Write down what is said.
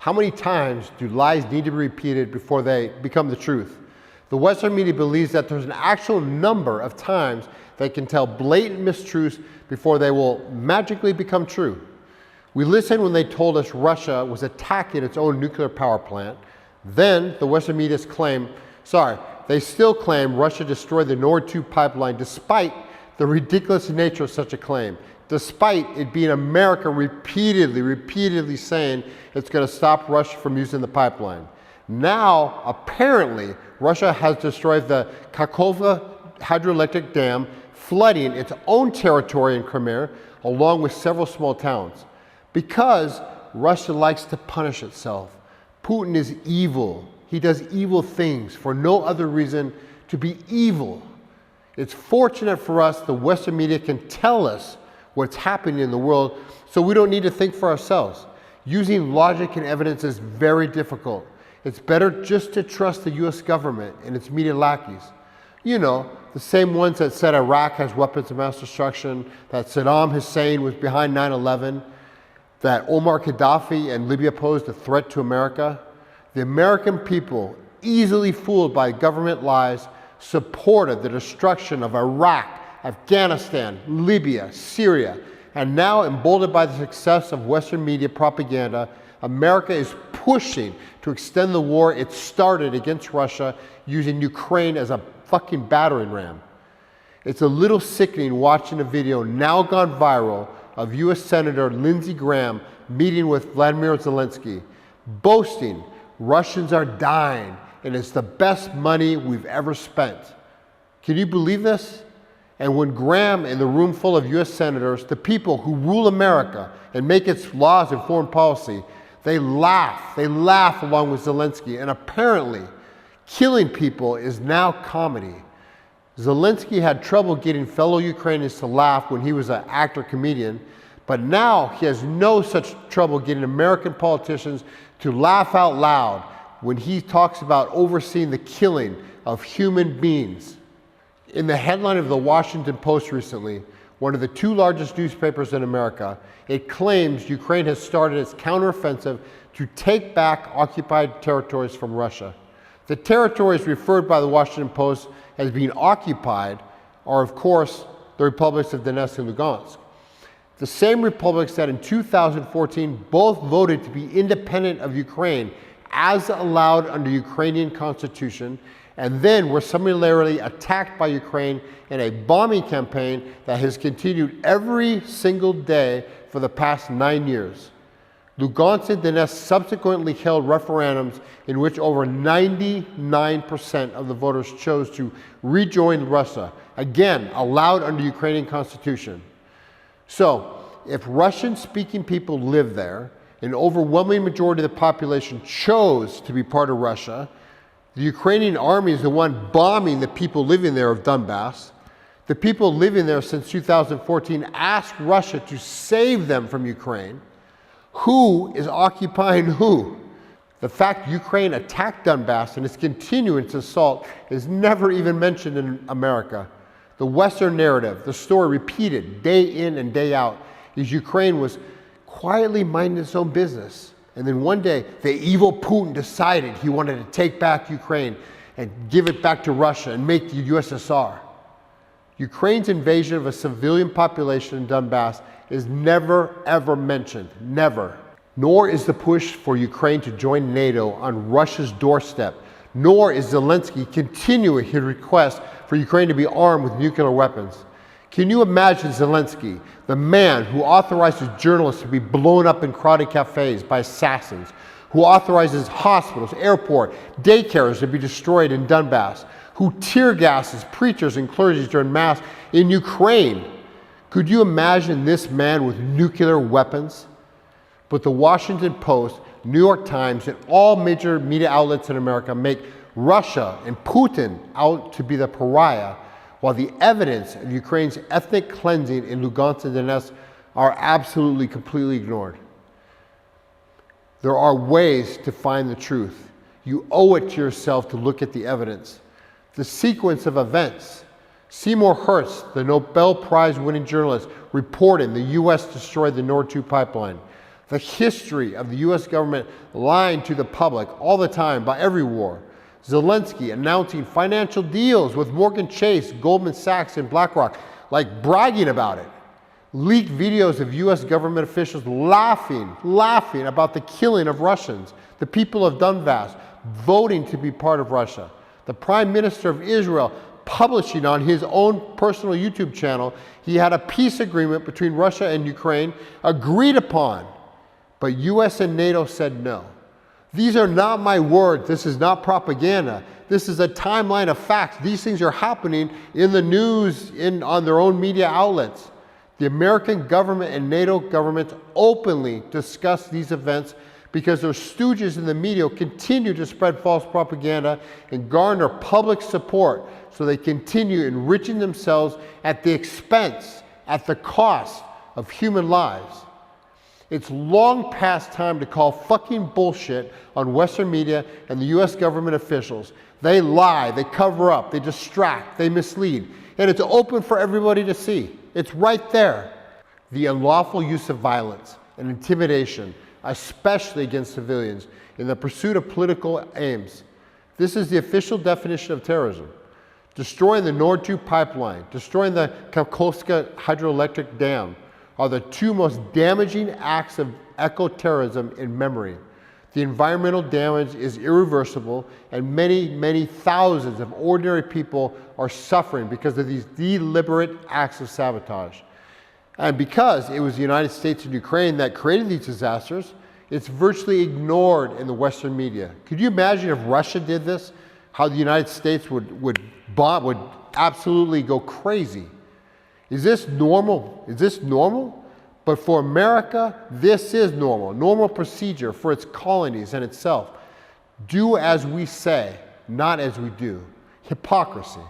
How many times do lies need to be repeated before they become the truth? The Western media believes that there's an actual number of times they can tell blatant mistruths before they will magically become true. We listened when they told us Russia was attacking its own nuclear power plant. Then the Western media they still claim Russia destroyed the Nord 2 pipeline despite the ridiculous nature of such a claim, despite it being America repeatedly saying it's going to stop Russia from using the pipeline. Now, apparently, Russia has destroyed the Kakhovka hydroelectric dam, flooding its own territory in Crimea, along with several small towns. Because Russia likes to punish itself. Putin is evil. He does evil things for no other reason to be evil. It's fortunate for us the Western media can tell us what's happening in the world so we don't need to think for ourselves. Using logic and evidence is very difficult. It's better just to trust the US government and its media lackeys. You know, the same ones that said Iraq has weapons of mass destruction, that Saddam Hussein was behind 9/11, that Omar Gaddafi and Libya posed a threat to America. The American people, easily fooled by government lies, supported the destruction of Iraq, Afghanistan, Libya, Syria, and now emboldened by the success of Western media propaganda, America is pushing to extend the war it started against Russia using Ukraine as a fucking battering ram. It's a little sickening watching a video now gone viral of US Senator Lindsey Graham meeting with Vladimir Zelensky, boasting Russians are dying and it's the best money we've ever spent. Can you believe this? And when Graham in the room full of US senators, the people who rule America and make its laws and foreign policy, they laugh along with Zelensky, and apparently killing people is now comedy. Zelensky had trouble getting fellow Ukrainians to laugh when he was an actor-comedian, but now he has no such trouble getting American politicians to laugh out loud when he talks about overseeing the killing of human beings. In the headline of the Washington Post recently, one of the two largest newspapers in America, it claims Ukraine has started its counteroffensive to take back occupied territories from Russia. The territories referred by the Washington Post as being occupied are, of course, the republics of Donetsk and Lugansk. The same republics that in 2014 both voted to be independent of Ukraine as allowed under Ukrainian constitution, and then were similarly attacked by Ukraine in a bombing campaign that has continued every single day for the past 9 years. Lugansk and Donetsk subsequently held referendums in which over 99% of the voters chose to rejoin Russia, again allowed under Ukrainian constitution. So, if Russian-speaking people live there, an overwhelming majority of the population chose to be part of Russia, the Ukrainian army is the one bombing the people living there of Donbass. The people living there since 2014 asked Russia to save them from Ukraine. Who is occupying who? The fact Ukraine attacked Donbass and is continuing its assault is never even mentioned in America. The Western narrative, the story repeated day in and day out, is Ukraine was quietly minding its own business. And then one day, the evil Putin decided he wanted to take back Ukraine and give it back to Russia and make the USSR. Ukraine's invasion of a civilian population in Donbass is never, ever mentioned. Never. Nor is the push for Ukraine to join NATO on Russia's doorstep. Nor is Zelensky continuing his request for Ukraine to be armed with nuclear weapons. Can you imagine Zelensky, the man who authorizes journalists to be blown up in crowded cafes by assassins, who authorizes hospitals, airport, daycares to be destroyed in Donbass, who tear gases preachers and clergy during mass in Ukraine? Could you imagine this man with nuclear weapons? But the Washington Post, New York Times, and all major media outlets in America make Russia and Putin out to be the pariah, while the evidence of Ukraine's ethnic cleansing in Lugansk and Donetsk are absolutely, completely ignored. There are ways to find the truth. You owe it to yourself to look at the evidence. The sequence of events. Seymour Hersh, the Nobel Prize winning journalist, reporting the US destroyed the Nord 2 pipeline. The history of the US government lying to the public all the time by every war. Zelensky announcing financial deals with Morgan Chase, Goldman Sachs, and BlackRock, like bragging about it. Leaked videos of US government officials laughing about the killing of Russians, the people of Donbass, voting to be part of Russia. The Prime Minister of Israel publishing on his own personal YouTube channel, he had a peace agreement between Russia and Ukraine agreed upon, but US and NATO said no. These are not my words. This is not propaganda. This is a timeline of facts. These things are happening in the news, on their own media outlets. The American government and NATO governments openly discuss these events because their stooges in the media continue to spread false propaganda and garner public support, so they continue enriching themselves at the expense, at the cost of human lives. It's long past time to call fucking bullshit on Western media and the US government officials. They lie, they cover up, they distract, they mislead, and it's open for everybody to see. It's right there. The unlawful use of violence and intimidation, especially against civilians, in the pursuit of political aims. This is the official definition of terrorism. Destroying the Nord 2 pipeline, destroying the Kakhovka hydroelectric dam are the two most damaging acts of eco-terrorism in memory. The environmental damage is irreversible, and many thousands of ordinary people are suffering because of these deliberate acts of sabotage. And because it was the United States and Ukraine that created these disasters, it's virtually ignored in the Western media. Could you imagine if Russia did this? How the United States would absolutely go crazy. Is this normal? Is this normal? But for America, this is normal. Normal procedure for its colonies and itself. Do as we say, not as we do. Hypocrisy.